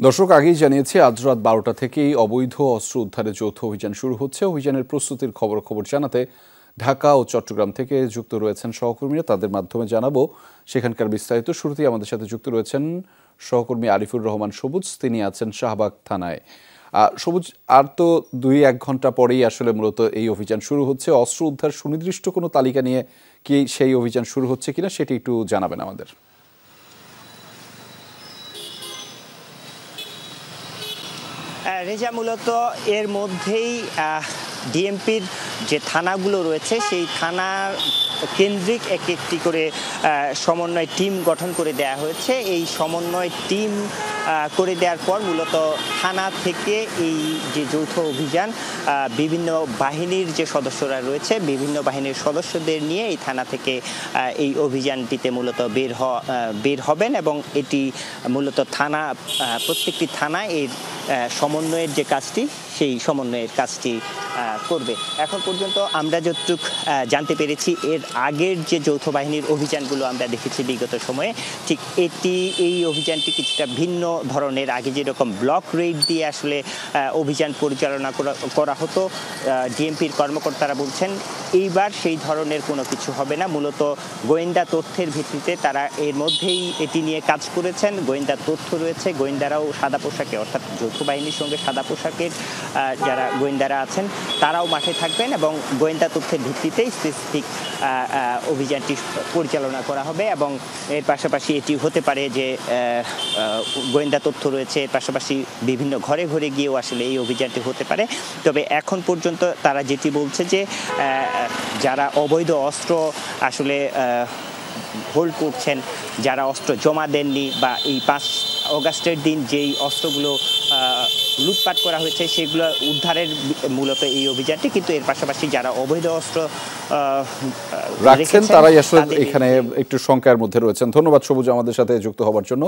দর্শক, আগেই জানিয়েছি আজ রাত 12টা থেকেই অবৈধ অস্ত্র উদ্ধারের যৌথ অভিযান শুরু হচ্ছে। অভিযানের প্রস্তুতির খবর জানাতে ঢাকা ও চট্টগ্রাম থেকে যুক্ত রয়েছেন সহকর্মীরা। তাদের মাধ্যমে জানাবো সেখানকার বিস্তারিত। শুরুতেই আমাদের সাথে যুক্ত রয়েছেন সহকর্মী আরিফুর রহমান সবুজ, তিনি আছেন শাহবাগ থানায়। সবুজ, আর তো 2-1 ঘন্টা পরেই আসলে মূলত এই অভিযান শুরু হচ্ছে। অস্ত্র উদ্ধার সুনির্দিষ্ট কোনো তালিকা নিয়ে কি সেই অভিযান শুরু হচ্ছে কিনা সেটি একটু জানাবেন আমাদের। রেজা, মূলত এর মধ্যেই ডিএমপির যে থানাগুলো রয়েছে সেই থানা কেন্দ্রিক একটি করে সমন্বয় টিম গঠন করে দেওয়া হয়েছে। এই সমন্বয় টিম করে দেওয়ার পর মূলত থানা থেকে এই যে যৌথ অভিযান, বিভিন্ন বাহিনীর যে সদস্যরা রয়েছে বিভিন্ন বাহিনীর সদস্যদের নিয়ে এই থানা থেকে এই অভিযানটিতে মূলত বের হবেন এবং এটি মূলত প্রত্যেকটি থানায় এই সমন্বয়ের যে কাজটি সেই সমন্বয়ের কাজটি করবে। এখন পর্যন্ত আমরা যতটুকু জানতে পেরেছি, এর আগের যে যৌথ বাহিনীর অভিযানগুলো আমরা দেখেছি বিগত সময়ে, ঠিক এই অভিযানটি কিছুটা ভিন্ন ধরনের। আগে যেরকম ব্লক রেড দিয়ে আসলে অভিযান পরিচালনা করা হতো, ডিএমপির কর্মকর্তারা বলছেন এইবার সেই ধরনের কোনো কিছু হবে না। মূলত গোয়েন্দা তথ্যের ভিত্তিতে তারা এর মধ্যেই এটি নিয়ে কাজ করেছেন। গোয়েন্দা তথ্য রয়েছে, গোয়েন্দারাও সাদা পোশাকে, অর্থাৎ যৌথ বাহিনীর সঙ্গে সাদা পোশাকের যারা গোয়েন্দারা আছেন তারাও মাঠে থাকবেন এবং গোয়েন্দা তথ্যের ভিত্তিতেই স্পেসিফিক অভিযানটি পরিচালনা করা হবে। এবং এর পাশাপাশি এটি হতে পারে যে গোয়েন্দা তথ্য রয়েছে, এর পাশাপাশি বিভিন্ন ঘরে ঘরে গিয়েও আসলে এই অভিযানটি হতে পারে। তবে এখন পর্যন্ত তারা যেটি বলছে যে যারা অবৈধ অস্ত্র আসলে হোল্ড করছেন, যারা অস্ত্র জমা দেননি বা এই 5 অগাস্টের দিন যেই অস্ত্রগুলো লুটপাট করা হয়েছে সেগুলো উদ্ধারের মূলত এই অভিযানটি। কিন্তু এর পাশাপাশি যারা অবৈধ অস্ত্র রাখছেন তারাই আসলে এখানে একটু শঙ্কার মধ্যে রয়েছেন। ধন্যবাদ সবুজ আমাদের সাথে যুক্ত হওয়ার জন্য।